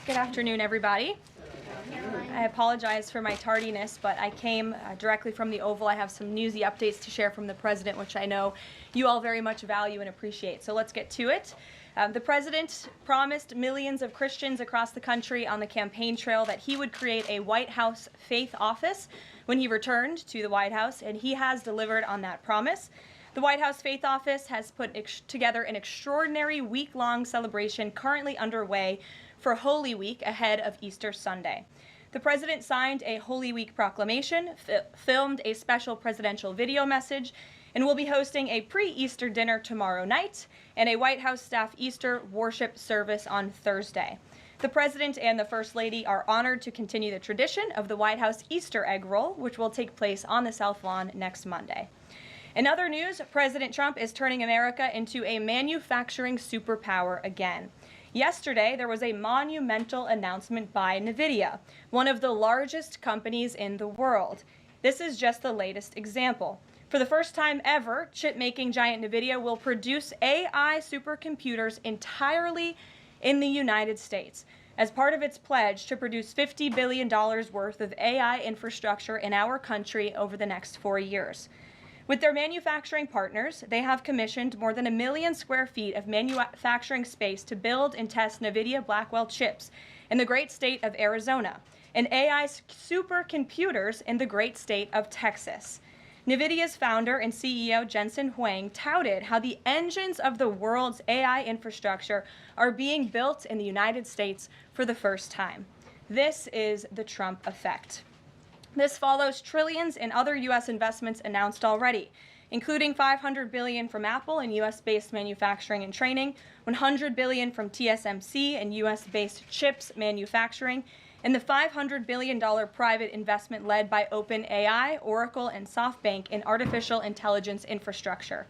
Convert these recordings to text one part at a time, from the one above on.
Good afternoon, everybody. I apologize for my tardiness, but I came directly from the Oval. I have some newsy updates to share from the President, which I know you all very much value and appreciate. So let's get to it. The President promised millions of Christians across the country on the campaign trail that he would create a White House faith office when he returned to the White House, and he has delivered on that promise. The White House Faith Office has put together an extraordinary week-long celebration currently underway for Holy Week ahead of Easter Sunday. The President signed a Holy Week proclamation, filmed a special presidential video message, and will be hosting a pre-Easter dinner tomorrow night and a White House staff Easter worship service on Thursday. The President and the First Lady are honored to continue the tradition of the White House Easter egg roll, which will take place on the South Lawn next Monday. In other news, President Trump is turning America into a manufacturing superpower again. Yesterday, there was a monumental announcement by NVIDIA, one of the largest companies in the world. This is just the latest example. For the first time ever, chip-making giant NVIDIA will produce AI supercomputers entirely in the United States as part of its pledge to produce $50 billion worth of AI infrastructure in our country over the next 4 years. With their manufacturing partners, they have commissioned more than 1 million square feet of manufacturing space to build and test NVIDIA Blackwell chips in the great state of Arizona and AI supercomputers in the great state of Texas. NVIDIA's founder and CEO Jensen Huang touted how the engines of the world's AI infrastructure are being built in the United States for the first time. This is the Trump effect. This follows trillions in other U.S. investments announced already, including $500 billion from Apple in U.S.-based manufacturing and training, $100 billion from TSMC and U.S.-based chips manufacturing, and the $500 billion private investment led by OpenAI, Oracle, and SoftBank in artificial intelligence infrastructure.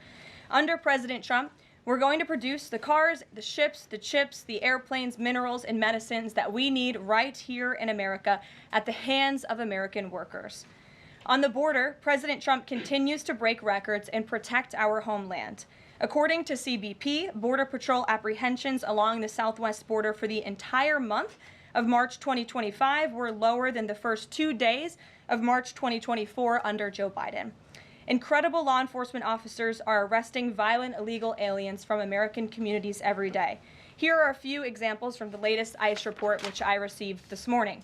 Under President Trump, we're going to produce the cars, the ships, the chips, the airplanes, minerals, and medicines that we need right here in America at the hands of American workers. On the border, President Trump continues to break records and protect our homeland. According to CBP, Border Patrol apprehensions along the southwest border for the entire month of March 2025 were lower than the first 2 days of March 2024 under Joe Biden. Incredible law enforcement officers are arresting violent illegal aliens from American communities every day. Here are a few examples from the latest ICE report, which I received this morning.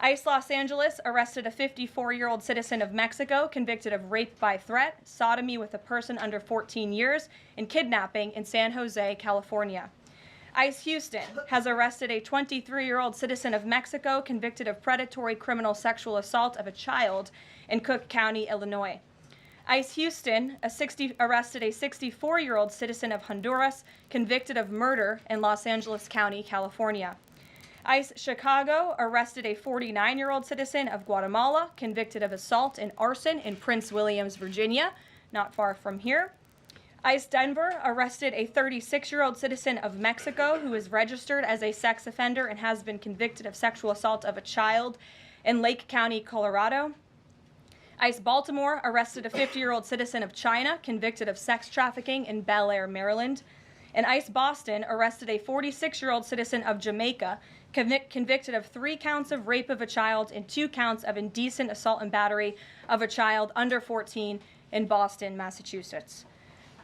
ICE Los Angeles arrested a 54-year-old citizen of Mexico convicted of rape by threat, sodomy with a person under 14 years, and kidnapping in San Jose, California. ICE Houston has arrested a 23-year-old citizen of Mexico convicted of predatory criminal sexual assault of a child in Cook County, Illinois. ICE Houston arrested a 64-year-old citizen of Honduras convicted of murder in Los Angeles County, California. ICE Chicago arrested a 49-year-old citizen of Guatemala convicted of assault and arson in Prince William, Virginia, not far from here. ICE Denver arrested a 36-year-old citizen of Mexico who is registered as a sex offender and has been convicted of sexual assault of a child in Lake County, Colorado. ICE Baltimore arrested a 50-year-old citizen of China convicted of sex trafficking in Bel Air, Maryland. And ICE Boston arrested a 46-year-old citizen of Jamaica convicted of 3 counts of rape of a child and 2 counts of indecent assault and battery of a child under 14 in Boston, Massachusetts.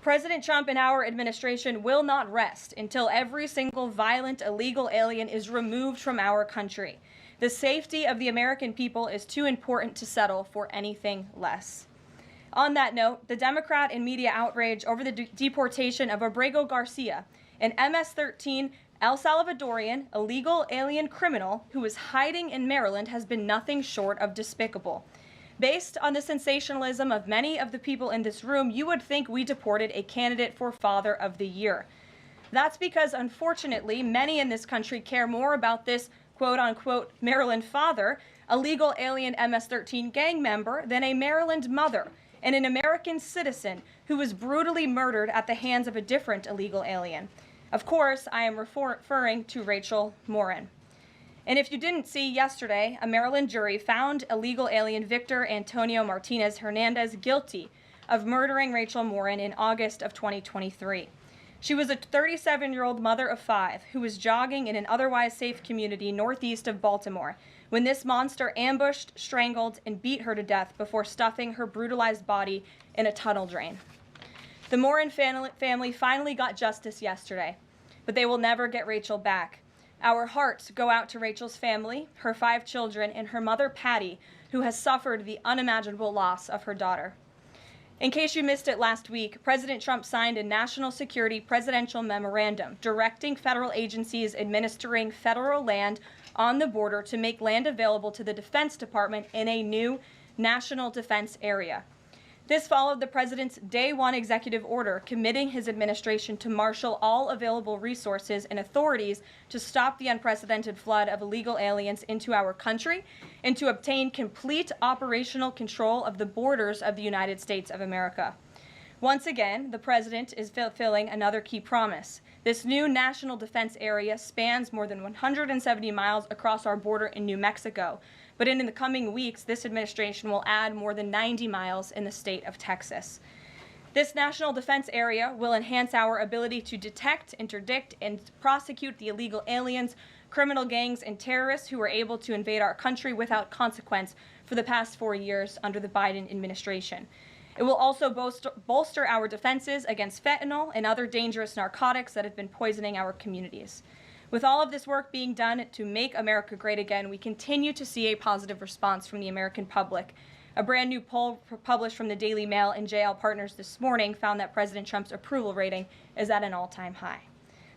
President Trump and our administration will not rest until every single violent illegal alien is removed from our country. The safety of the American people is too important to settle for anything less. On that note, the Democrat and media outrage over the deportation of Abrego Garcia, an MS-13 El Salvadorian illegal alien criminal who is hiding in Maryland, has been nothing short of despicable. Based on the sensationalism of many of the people in this room, you would think we deported a candidate for Father of the Year. That's because, unfortunately, many in this country care more about this quote-unquote Maryland father, a legal alien MS-13 gang member, than a Maryland mother and an American citizen who was brutally murdered at the hands of a different illegal alien. Of course, I am referring to Rachel Morin. And if you didn't see yesterday, a Maryland jury found illegal alien Victor Antonio Martinez Hernandez guilty of murdering Rachel Morin in August of 2023. She was a 37-year-old mother of 5 who was jogging in an otherwise safe community northeast of Baltimore when this monster ambushed, strangled, and beat her to death before stuffing her brutalized body in a tunnel drain. The Morin family finally got justice yesterday, but they will never get Rachel back. Our hearts go out to Rachel's family, her 5 children, and her mother, Patty, who has suffered the unimaginable loss of her daughter. In case you missed it last week, President Trump signed a national security presidential memorandum directing federal agencies administering federal land on the border to make land available to the Defense Department in a new national defense area. This followed the president's Day 1 executive order committing his administration to marshal all available resources and authorities to stop the unprecedented flood of illegal aliens into our country and to obtain complete operational control of the borders of the United States of America. Once again, the president is fulfilling another key promise. This new national defense area spans more than 170 miles across our border in New Mexico. But in the coming weeks, this administration will add more than 90 miles in the state of Texas. This national defense area will enhance our ability to detect, interdict, and prosecute the illegal aliens, criminal gangs, and terrorists who were able to invade our country without consequence for the past 4 years under the Biden administration. It will also bolster our defenses against fentanyl and other dangerous narcotics that have been poisoning our communities. With all of this work being done to make America great again, we continue to see a positive response from the American public. A brand new poll published from the Daily Mail and JL Partners this morning found that President Trump's approval rating is at an all-time high.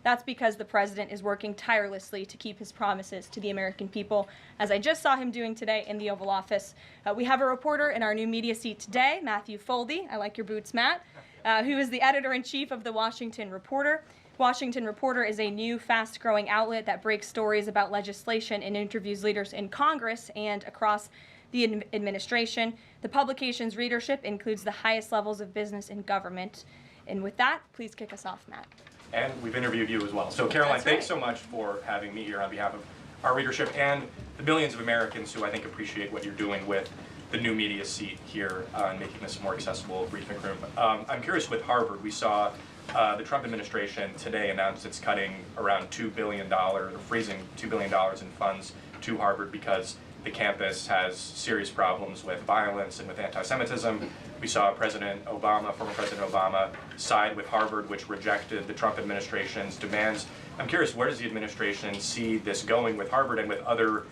That's because the president is working tirelessly to keep his promises to the American people, as I just saw him doing today in the Oval Office. We have a reporter in our new media seat today, Matthew Foldy. I like your boots, Matt, who is the editor-in-chief of the Washington Reporter. Washington Reporter is a new, fast-growing outlet that breaks stories about legislation and interviews leaders in Congress and across the administration. The publication's readership includes the highest levels of business and government. And with that, please kick us off, Matt. And we've interviewed you as well. So Caroline, thanks so much for having me here on behalf of our readership and the millions of Americans who I think appreciate what you're doing with the new media seat here and making this a more accessible briefing room. I'm curious with Harvard, we saw the Trump administration today announced it's cutting around $2 billion, or freezing $2 billion in funds to Harvard because the campus has serious problems with violence and with anti-Semitism. We saw President Obama, former President Obama, side with Harvard, which rejected the Trump administration's demands. I'm curious, where does the administration see this going with Harvard and with other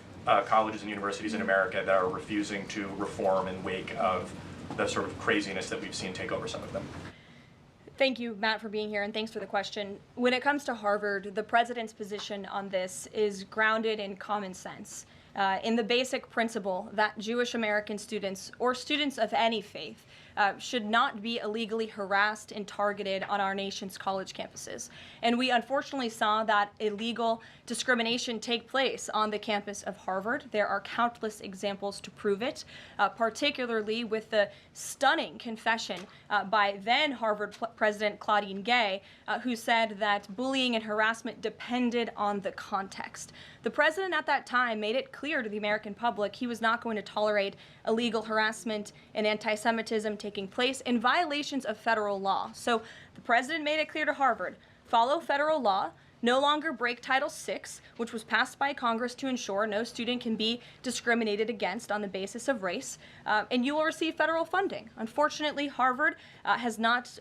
colleges and universities in America that are refusing to reform in wake of the sort of craziness that we've seen take over some of them? Thank you, Matt, for being here, and thanks for the question. When it comes to Harvard, the president's position on this is grounded in common sense, in the basic principle that Jewish American students, or students of any faith, should not be illegally harassed and targeted on our nation's college campuses. And we unfortunately saw that illegal discrimination take place on the campus of Harvard. There are countless examples to prove it, particularly with the stunning confession by then Harvard President Claudine Gay, who said that bullying and harassment depended on the context. The president at that time made it clear to the American public he was not going to tolerate illegal harassment and anti-Semitism taking place in violations of federal law. So the president made it clear to Harvard, follow federal law, no longer break Title VI, which was passed by Congress to ensure no student can be discriminated against on the basis of race, and you will receive federal funding. Unfortunately, Harvard has not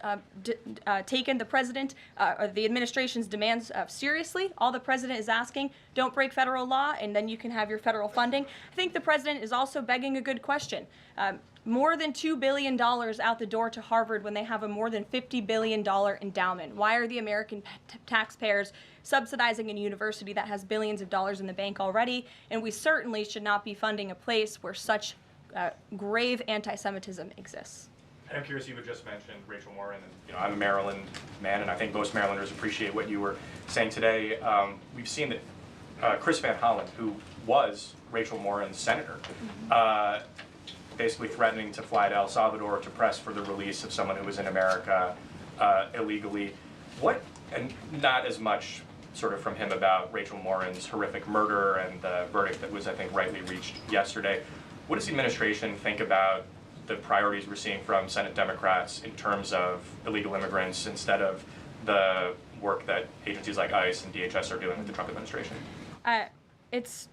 taken the president or the administration's demands seriously. All the president is asking, don't break federal law, and then you can have your federal funding. I think the president is also begging a good question. More than $2 billion out the door to Harvard when they have a more than $50 billion endowment. Why are the American taxpayers subsidizing a university that has billions of dollars in the bank already? And we certainly should not be funding a place where such grave anti-Semitism exists. I'm curious, you had just mentioned Rachel Morin, and I'm a Maryland man, and I think most Marylanders appreciate what you were saying today. We've seen that Chris Van Hollen, who was Rachel Morin's senator, basically threatening to fly to El Salvador to press for the release of someone who was in America illegally. And not as much sort of from him about Rachel Morin's horrific murder and the verdict that was, I think, rightly reached yesterday. What does the administration think about the priorities we're seeing from Senate Democrats in terms of illegal immigrants instead of the work that agencies like ICE and DHS are doing with the Trump administration? It's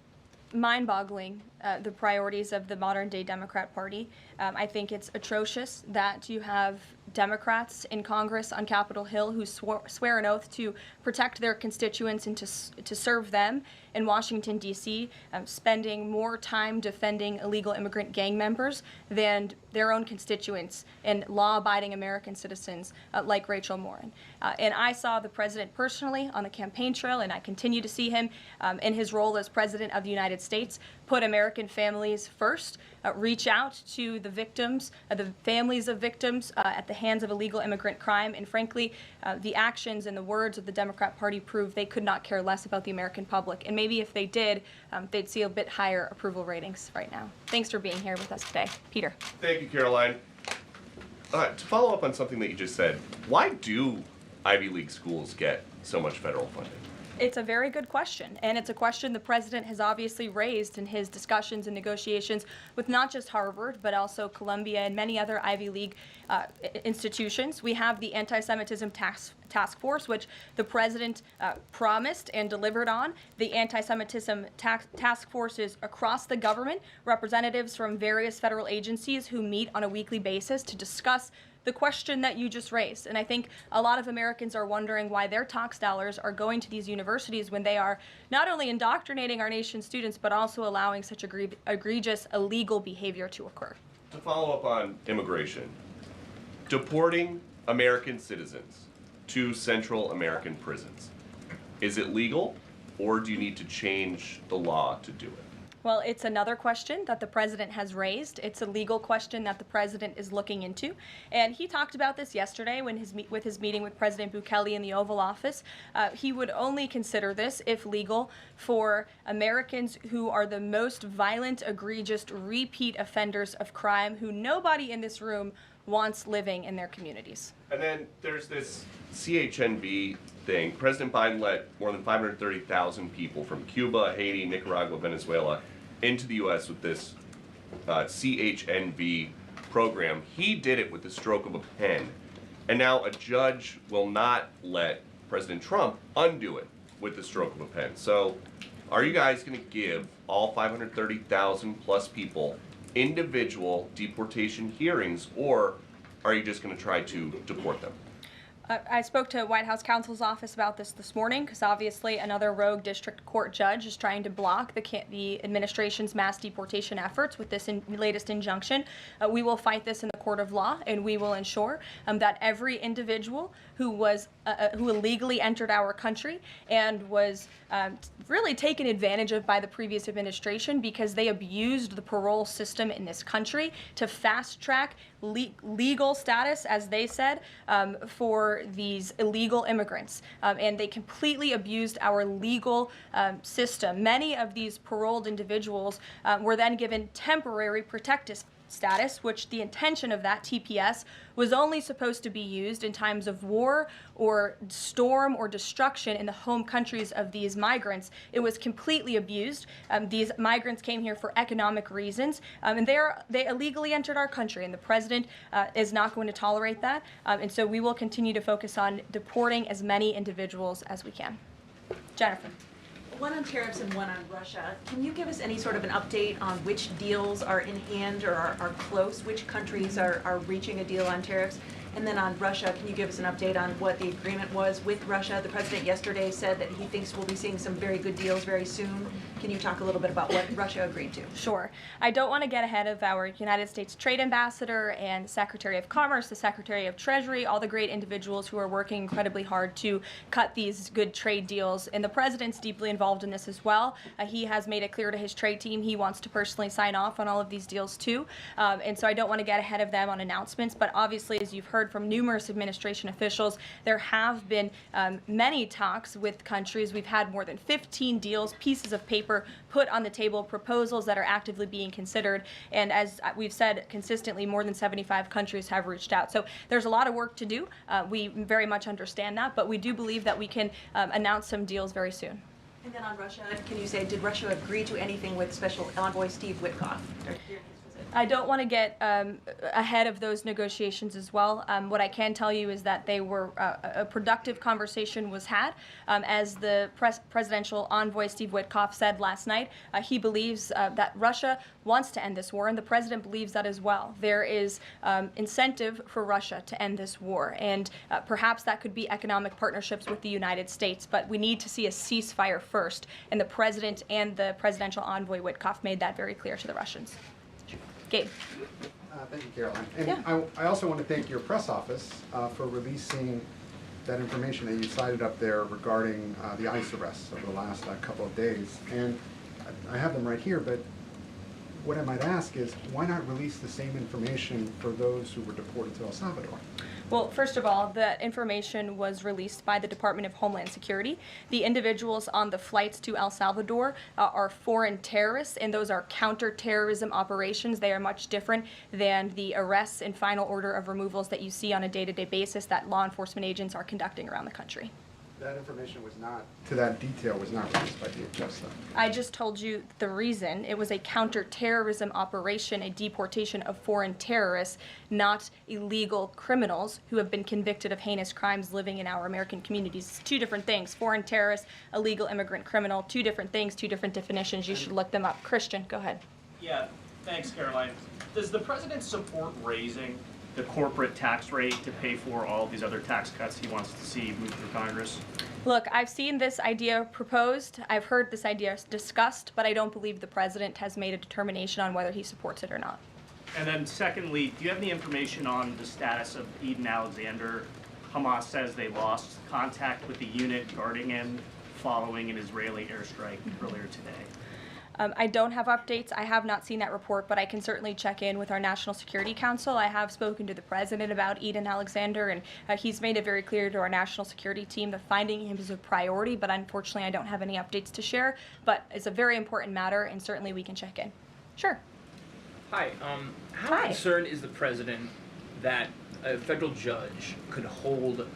mind-boggling, the priorities of the modern-day Democrat Party. I think it's atrocious that you have Democrats in Congress on Capitol Hill who swear an oath to protect their constituents and to serve them in Washington, D.C., spending more time defending illegal immigrant gang members than their own constituents and law-abiding American citizens like Rachel Morin. And I saw the president personally on the campaign trail, and I continue to see him in his role as president of the United States, put American families first, reach out to the victims, the families of victims at the hands of illegal immigrant crime, and frankly, the actions and the words of the Democrat Party prove they could not care less about the American public. And maybe if they did, they'd see a bit higher approval ratings right now. Thanks for being here with us today. Peter. Thank you, Caroline. To follow up on something that you just said, why do Ivy League schools get so much federal funding? It's a very good question, and it's a question the president has obviously raised in his discussions and negotiations with not just Harvard, but also Columbia and many other Ivy League institutions. We have the Anti-Semitism Task Force, which the president promised and delivered on. The Anti-Semitism Task Force is across the government, representatives from various federal agencies who meet on a weekly basis to discuss the question that you just raised. And I think a lot of Americans are wondering why their tax dollars are going to these universities when they are not only indoctrinating our nation's students, but also allowing such egregious illegal behavior to occur. To follow up on immigration, deporting American citizens to Central American prisons, is it legal, or do you need to change the law to do it? Well, it's another question that the president has raised. It's a legal question that the president is looking into. And he talked about this yesterday when with his meeting with President Bukele in the Oval Office. He would only consider this, if legal, for Americans who are the most violent, egregious, repeat offenders of crime who nobody in this room wants living in their communities. And then there's this CHNV thing. President Biden let more than 530,000 people from Cuba, Haiti, Nicaragua, Venezuela into the U.S. with this CHNV program. He did it with the stroke of a pen. And now a judge will not let President Trump undo it with the stroke of a pen. So are you guys going to give all 530,000 plus people individual deportation hearings, or are you just going to try to deport them? I spoke to White House counsel's office about this morning because obviously another rogue district court judge is trying to block the administration's mass deportation efforts with this latest injunction. We will fight this in the court of law, and we will ensure that every individual who illegally entered our country and was really taken advantage of by the previous administration because they abused the parole system in this country to fast track legal status, as they said, for these illegal immigrants. And they completely abused our legal system. Many of these paroled individuals were then given temporary protective status, which the intention of that TPS was only supposed to be used in times of war or storm or destruction in the home countries of these migrants. It was completely abused. These migrants came here for economic reasons, and they illegally entered our country, and the president is not going to tolerate that. And so we will continue to focus on deporting as many individuals as we can. Jennifer. One on tariffs and one on Russia. Can you give us any sort of an update on which deals are in hand or are close? Which countries are reaching a deal on tariffs? And then on Russia, can you give us an update on what the agreement was with Russia? The president yesterday said that he thinks we'll be seeing some very good deals very soon. Can you talk a little bit about what Russia agreed to? Sure. I don't want to get ahead of our United States Trade Ambassador and Secretary of Commerce, the Secretary of Treasury, all the great individuals who are working incredibly hard to cut these good trade deals. And the president's deeply involved in this as well. He has made it clear to his trade team he wants to personally sign off on all of these deals too. And so I don't want to get ahead of them on announcements, but obviously, as you've heard from numerous administration officials, there have been many talks with countries. We've had more than 15 deals, pieces of paper put on the table, proposals that are actively being considered. And as we've said consistently, more than 75 countries have reached out. So there's a lot of work to do. We very much understand that, but we do believe that we can announce some deals very soon. And then on Russia, can you say, did Russia agree to anything with Special Envoy Steve Witkoff? I don't want to get ahead of those negotiations as well. What I can tell you is that they were a productive conversation was had. As the presidential envoy Steve Witkoff said last night, he believes that Russia wants to end this war, and the president believes that as well. There is incentive for Russia to end this war, and perhaps that could be economic partnerships with the United States, but we need to see a ceasefire first, and the president and the presidential envoy Witkoff made that very clear to the Russians. Gabe. Thank you, Caroline. And Yeah. I also want to thank your press office for releasing that information that you cited up there regarding the ICE arrests over the last couple of days. And I have them right here, but what I might ask is, why not release the same information for those who were deported to El Salvador? Well, first of all, the information was released by the Department of Homeland Security. The individuals on the flights to El Salvador are foreign terrorists, and those are counterterrorism operations. They are much different than the arrests and final order of removals that you see on a day-to-day basis that law enforcement agents are conducting around the country. That information was not, to that detail, was not released by DHS, though. I just told you the reason. It was a counterterrorism operation, a deportation of foreign terrorists, not illegal criminals who have been convicted of heinous crimes living in our American communities. It's two different things. Foreign terrorist, illegal immigrant criminal, two different things, two different definitions. You should look them up. Christian, go ahead. Yeah, thanks, Caroline. Does the president support raising the corporate tax rate to pay for all these other tax cuts he wants to see move through Congress? Look, I've seen this idea proposed. I've heard this idea discussed, but I don't believe the president has made a determination on whether he supports it or not. And then secondly, do you have any information on the status of Eden Alexander? Hamas says they lost contact with the unit guarding him following an Israeli airstrike earlier today. I don't have updates. I have not seen that report, but I can certainly check in with our National Security Council. I have spoken to the president about Eden Alexander, and he's made it very clear to our national security team that finding him is a priority, but unfortunately I don't have any updates to share. But it's a very important matter, and certainly we can check in. Sure. Hi. How Hi. concerned is the president that a federal judge could hold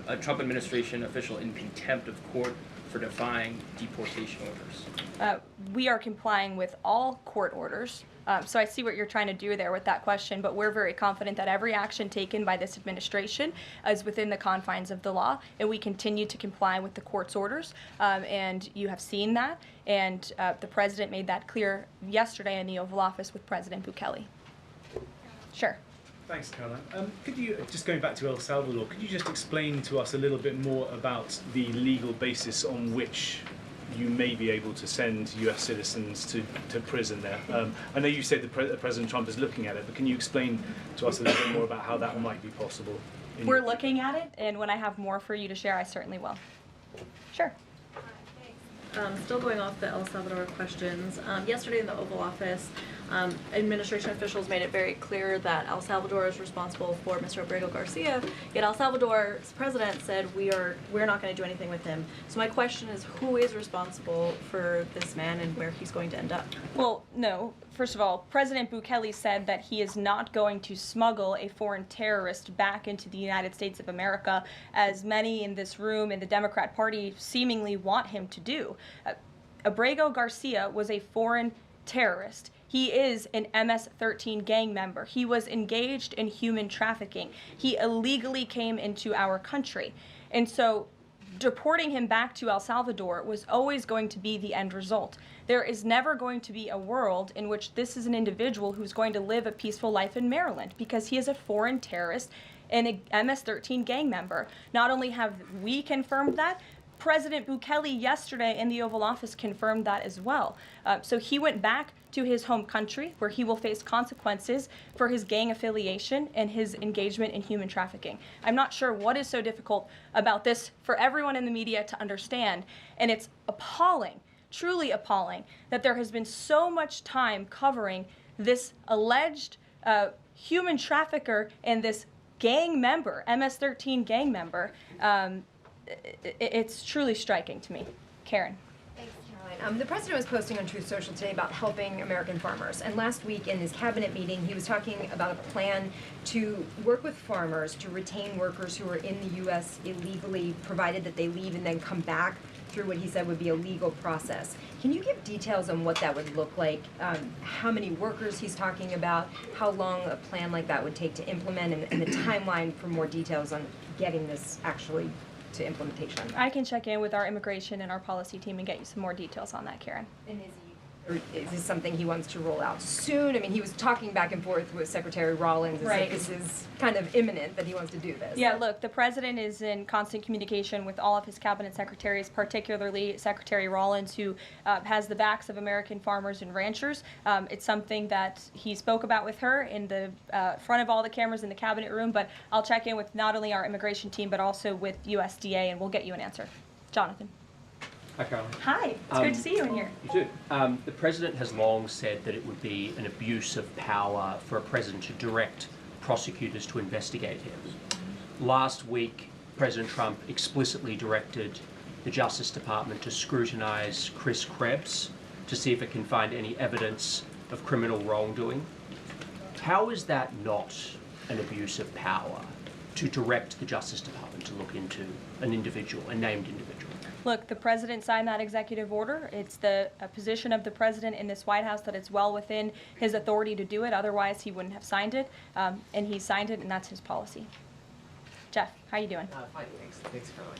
a Trump administration official in contempt of court for defying deportation orders? We are complying with all court orders. So I see what you're trying to do there with that question, but we're very confident that every action taken by this administration is within the confines of the law, and we continue to comply with the court's orders. And you have seen that, and the president made that clear yesterday in the Oval Office with President Bukele. Sure. Thanks, Caroline. Could you, just going back to El Salvador, could you just explain to us a little bit more about the legal basis on which you may be able to send US citizens to prison there? I know you said that President Trump is looking at it, but can you explain to us a little bit more about how that might be possible? We're looking at it, and when I have more for you to share, I certainly will. Sure. Still going off the El Salvador questions, yesterday in the Oval Office, administration officials made it very clear that El Salvador is responsible for Mr. Abrego Garcia, yet El Salvador's president said we're not going to do anything with him. So my question is, who is responsible for this man and where he's going to end up? Well, no. First of all, President Bukele said that he is not going to smuggle a foreign terrorist back into the United States of America, as many in this room in the Democrat Party seemingly want him to do. Abrego Garcia was a foreign terrorist. He is an MS-13 gang member. He was engaged in human trafficking. He illegally came into our country. And so deporting him back to El Salvador was always going to be the end result. There is never going to be a world in which this is an individual who's going to live a peaceful life in Maryland, because he is a foreign terrorist and a MS-13 gang member. Not only have we confirmed that, President Bukele yesterday in the Oval Office confirmed that as well. So he went back to his home country, where he will face consequences for his gang affiliation and his engagement in human trafficking. I'm not sure what is so difficult about this for everyone in the media to understand, and it's appalling, truly appalling, that there has been so much time covering this alleged human trafficker and this gang member, MS-13 gang member. It's truly striking to me. Karen. Thanks, Caroline. The president was posting on Truth Social today about helping American farmers. And last week in his cabinet meeting, he was talking about a plan to work with farmers to retain workers who are in the U.S. illegally, provided that they leave and then come back through what he said would be a legal process. Can you give details on what that would look like? How many workers he's talking about? How long a plan like that would take to implement, and the timeline for more details on getting this actually to implementation? I can check in with our immigration and our policy team and get you some more details on that, Karen. And or is this something he wants to roll out soon? I mean, he was talking back and forth with Secretary Rawlings as Right. if this is kind of imminent that he wants to do this. Yeah, look, the president is in constant communication with all of his cabinet secretaries, particularly Secretary Rawlings, who has the backs of American farmers and ranchers. It's something that he spoke about with her in the front of all the cameras in the cabinet room, but I'll check in with not only our immigration team, but also with USDA, and we'll get you an answer. Jonathan. Hi, Caroline. Hi, it's good to see you in here. You too. The president has long said that it would be an abuse of power for a president to direct prosecutors to investigate him. Last week, President Trump explicitly directed the Justice Department to scrutinize Chris Krebs to see if it can find any evidence of criminal wrongdoing. How is that not an abuse of power to direct the Justice Department to look into an individual, a named individual? Look, the president signed that executive order. It's the position of the president in this White House that it's well within his authority to do it. Otherwise, he wouldn't have signed it. And he signed it, and that's his policy. Jeff, how you doing? Fine, thanks, Caroline.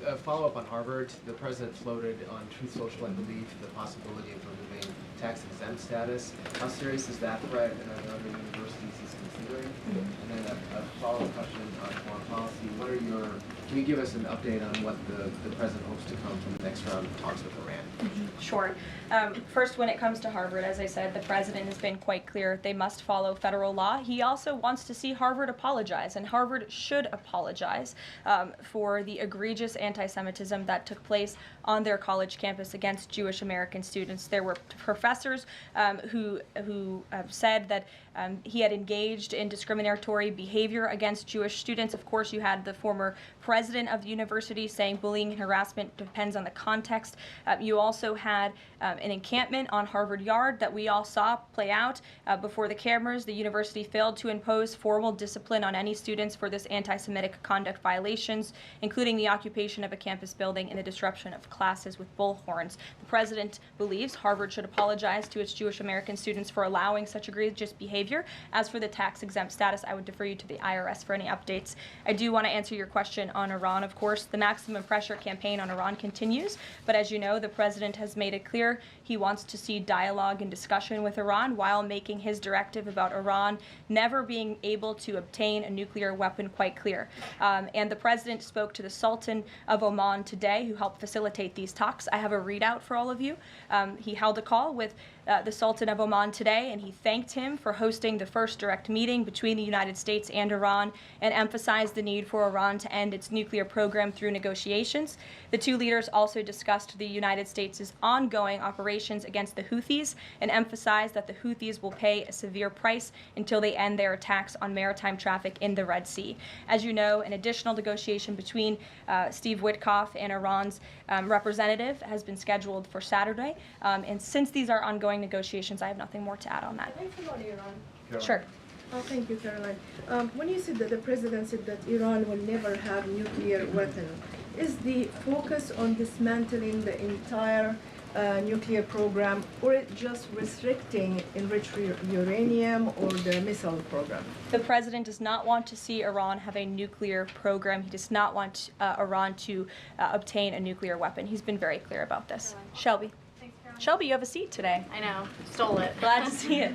A follow-up on Harvard. The president floated on Truth Social, I believe, the possibility of removing tax-exempt status. How serious is that threat, and are there other universities he's considering? And then a follow-up question on foreign policy. Can you give us an update on what the president hopes to come from the next round of talks with Iran? Sure. First, when it comes to Harvard, as I said, the president has been quite clear they must follow federal law. He also wants to see Harvard apologize, and Harvard should apologize for the egregious anti-Semitism that took place on their college campus against Jewish American students. There were professors who said that he had engaged in discriminatory behavior against Jewish students. Of course, you had the former president of the university saying bullying and harassment depends on the context. You also had an encampment on Harvard Yard that we all saw play out before the cameras. The university failed to impose formal discipline on any students for this anti-Semitic conduct violations, including the occupation of a campus building and the disruption of classes with bullhorns. The president believes Harvard should apologize to its Jewish American students for allowing such egregious behavior. As for the tax-exempt status, I would defer you to the IRS for any updates. I do want to answer your question on Iran, of course. The maximum pressure campaign on Iran continues, but as you know, the president has made it clear he wants to see dialogue and discussion with Iran while making his directive about Iran never being able to obtain a nuclear weapon quite clear. And the president spoke to the Sultan of Oman today, who helped facilitate these talks. I have a readout for all of you. He held a call with the Sultan of Oman today, and he thanked him for hosting the first direct meeting between the United States and Iran and emphasized the need for Iran to end its nuclear program through negotiations. The two leaders also discussed the United States' ongoing operations against the Houthis and emphasized that the Houthis will pay a severe price until they end their attacks on maritime traffic in the Red Sea. As you know, an additional negotiation between Steve Witkoff and Iran's representative has been scheduled for Saturday. And since these are ongoing negotiations, I have nothing more to add on that. Thanks about Iran. Sure. Oh, thank you, Caroline. When you said that the president said that Iran will never have nuclear weapon, is the focus on dismantling the entire nuclear program, or it just restricting enriched uranium or the missile program? The president does not want to see Iran have a nuclear program. He does not want Iran to obtain a nuclear weapon. He's been very clear about this. Shelby. Shelby, you have a seat today. I know, stole it. Glad to see it.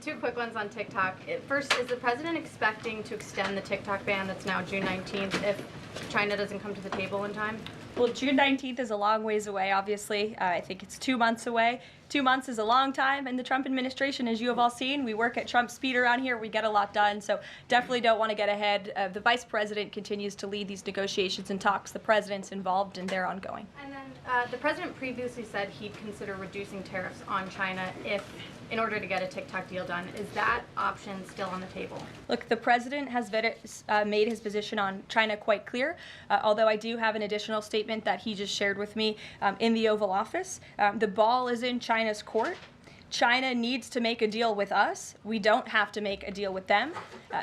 Two quick ones on TikTok. First, is the president expecting to extend the TikTok ban that's now June 19th if China doesn't come to the table in time? Well, June 19th is a long ways away, obviously. I think it's 2 months away. 2 months is a long time in the Trump administration, as you have all seen. We work at Trump speed around here. We get a lot done, so definitely don't want to get ahead. The vice president continues to lead these negotiations and talks. The president's involved, and they're ongoing. And then the president previously said he'd consider reducing tariffs on China in order to get a TikTok deal done. Is that option still on the table? Look, the president has made his position on China quite clear, although I do have an additional statement that he just shared with me in the Oval Office. The ball is in China's court. China needs to make a deal with us. We don't have to make a deal with them.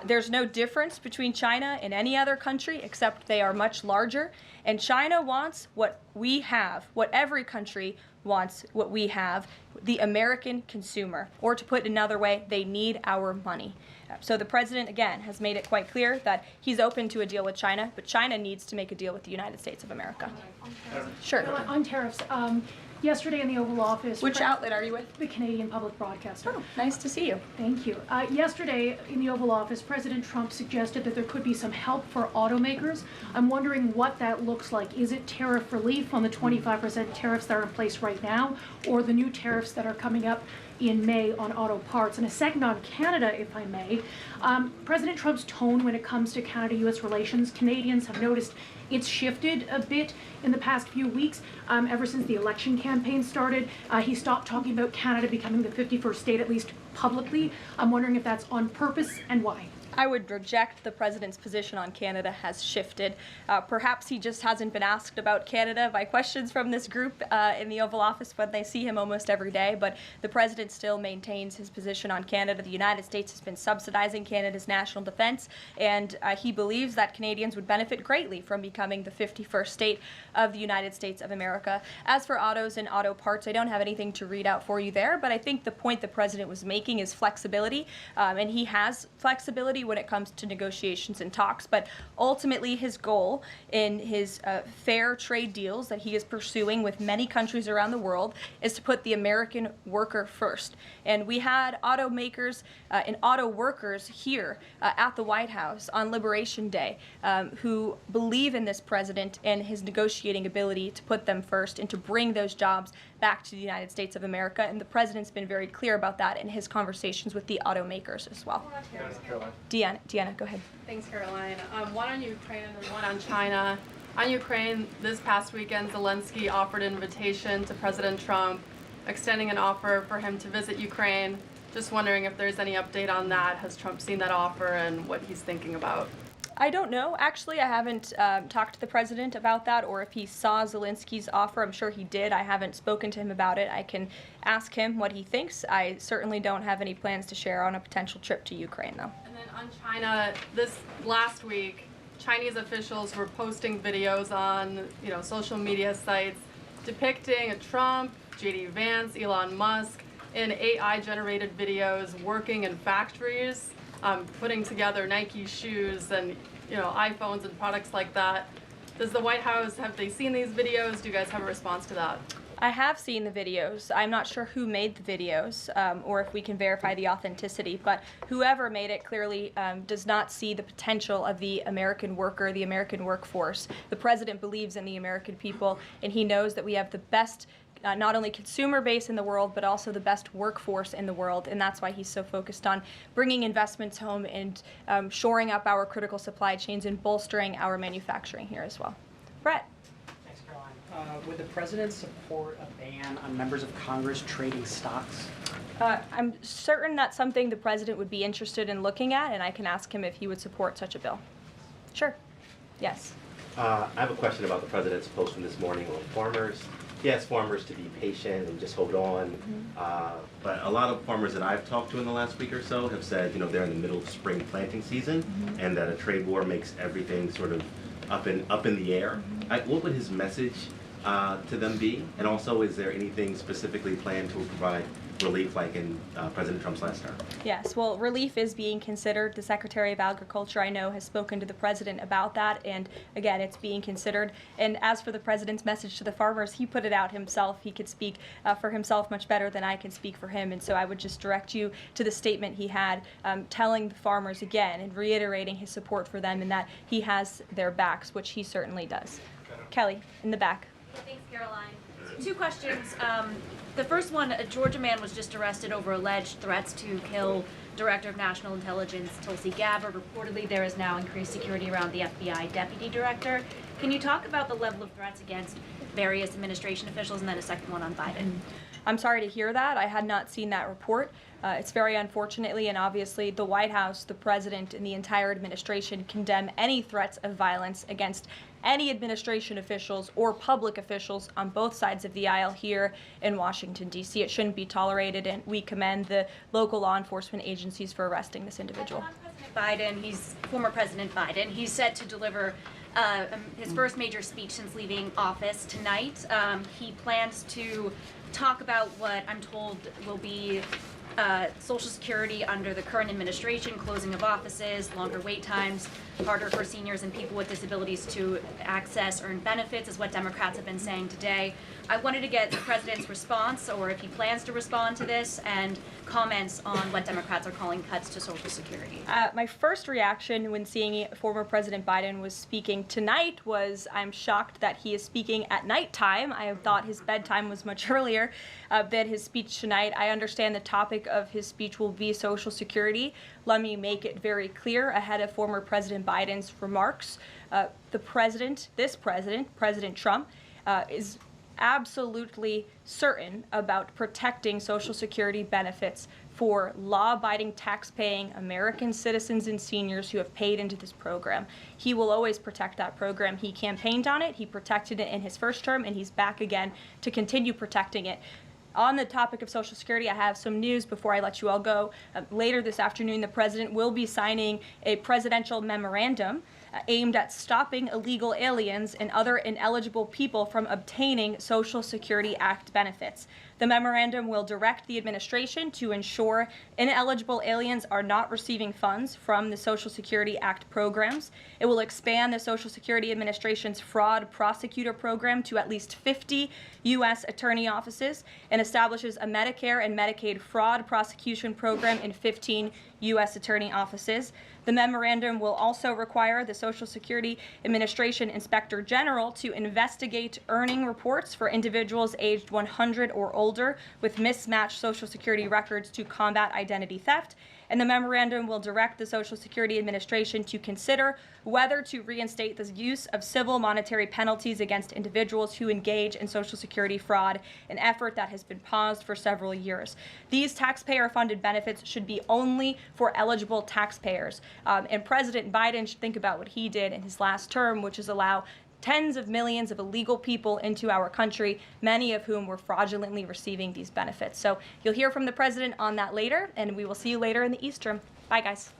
There's no difference between China and any other country except they are much larger. And China wants what we have, what every country wants, what we have, the American consumer. Or to put it another way, they need our money. So the president, again, has made it quite clear that he's open to a deal with China, but China needs to make a deal with the United States of America. Sure. On tariffs, yesterday in the Oval Office. Which outlet are you with? The Canadian Public Broadcaster. Oh, nice to see you. Thank you. Yesterday in the Oval Office, President Trump suggested that there could be some help for automakers. I'm wondering what that looks like. Is it tariff relief on the 25% tariffs that are in place right now, or the new tariffs that are coming up in May on auto parts? And a second on Canada, if I may. President Trump's tone when it comes to Canada-U.S. relations, Canadians have noticed it's shifted a bit in the past few weeks. Ever since the election campaign started, he stopped talking about Canada becoming the 51st state, at least publicly. I'm wondering if that's on purpose and why. I would reject the president's position on Canada has shifted. Perhaps he just hasn't been asked about Canada by questions from this group in the Oval Office when they see him almost every day, but the president still maintains his position on Canada. The United States has been subsidizing Canada's national defense, and he believes that Canadians would benefit greatly from becoming the 51st state of the United States of America. As for autos and auto parts, I don't have anything to read out for you there, but I think the point the president was making is flexibility, and he has flexibility when it comes to negotiations and talks, but ultimately his goal in his fair trade deals that he is pursuing with many countries around the world is to put the American worker first. And we had automakers and auto workers here at the White House on Liberation Day who believe in this president and his negotiating ability to put them first and to bring those jobs back to the United States of America, and the president's been very clear about that in his conversations with the automakers as well. Deanna, go ahead. Thanks, Caroline. One on Ukraine and one on China. On Ukraine, this past weekend, Zelensky offered an invitation to President Trump, extending an offer for him to visit Ukraine. Just wondering if there's any update on that. Has Trump seen that offer and what he's thinking about? I don't know. Actually, I haven't talked to the president about that, or if he saw Zelensky's offer. I'm sure he did. I haven't spoken to him about it. I can ask him what he thinks. I certainly don't have any plans to share on a potential trip to Ukraine, though. And then on China, this last week, Chinese officials were posting videos on, social media sites depicting a Trump, J.D. Vance, Elon Musk in AI-generated videos working in factories, putting together Nike shoes and iPhones and products like that. Does the White House, have they seen these videos? Do you guys have a response to that? I have seen the videos. I'm not sure who made the videos or if we can verify the authenticity, but whoever made it clearly does not see the potential of the American worker, the American workforce. The president believes in the American people, and he knows that we have the best not only consumer base in the world, but also the best workforce in the world, and that's why he's so focused on bringing investments home and shoring up our critical supply chains and bolstering our manufacturing here as well. Brett. Thanks, Caroline. Would the president support a ban on members of Congress trading stocks? I'm certain that's something the president would be interested in looking at, and I can ask him if he would support such a bill. Sure. Yes. I have a question about the president's post from this morning on farmers. He asked farmers to be patient and just hold on. But a lot of farmers that I've talked to in the last week or so have said, they're in the middle of spring planting season, and that a trade war makes everything sort of up in the air. What would his message to them be? And also, is there anything specifically planned to provide relief like in President Trump's last term? Yes, well, relief is being considered. The Secretary of Agriculture, I know, has spoken to the president about that, and again, it's being considered. And as for the president's message to the farmers, he put it out himself. He could speak for himself much better than I can speak for him, and so I would just direct you to the statement he had telling the farmers again and reiterating his support for them and that he has their backs, which he certainly does. Kelly, in the back. Thanks, Caroline. 2 questions. The first one, a Georgia man was just arrested over alleged threats to kill Director of National Intelligence Tulsi Gabbard. Reportedly, there is now increased security around the FBI deputy director. Can you talk about the level of threats against various administration officials, and then a second one on Biden? I'm sorry to hear that. I had not seen that report. It's very unfortunately, and obviously the White House, the president, and the entire administration condemn any threats of violence against any administration officials or public officials on both sides of the aisle here in Washington, D.C. It shouldn't be tolerated, and we commend the local law enforcement agencies for arresting this individual. Former President Biden, he's set to deliver his first major speech since leaving office tonight. He plans to talk about what I'm told will be Social Security under the current administration, closing of offices, longer wait times, harder for seniors and people with disabilities to access earned benefits, is what Democrats have been saying today. I wanted to get the president's response, or if he plans to respond to this, and comments on what Democrats are calling cuts to Social Security. My first reaction when seeing former President Biden was speaking tonight was, I'm shocked that he is speaking at nighttime. I thought his bedtime was much earlier than his speech tonight. I understand the topic of his speech will be Social Security. Let me make it very clear ahead of former President Biden's remarks. President Trump, is absolutely certain about protecting Social Security benefits for law-abiding, tax-paying American citizens and seniors who have paid into this program. He will always protect that program. He campaigned on it, he protected it in his first term, and he's back again to continue protecting it. On the topic of Social Security, I have some news before I let you all go. Later this afternoon, the president will be signing a presidential memorandum aimed at stopping illegal aliens and other ineligible people from obtaining Social Security Act benefits. The memorandum will direct the administration to ensure ineligible aliens are not receiving funds from the Social Security Act programs. It will expand the Social Security Administration's fraud prosecutor program to at least 50 U.S. attorney offices and establishes a Medicare and Medicaid fraud prosecution program in 15 U.S. attorney offices. The memorandum will also require the Social Security Administration Inspector General to investigate earning reports for individuals aged 100 or older with mismatched Social Security records to combat identity theft. And the memorandum will direct the Social Security Administration to consider whether to reinstate the use of civil monetary penalties against individuals who engage in Social Security fraud, an effort that has been paused for several years. These taxpayer-funded benefits should be only for eligible taxpayers. And President Biden should think about what he did in his last term, which is allow tens of millions of illegal people into our country, many of whom were fraudulently receiving these benefits. So you'll hear from the president on that later, and we will see you later in the East Room. Bye, guys.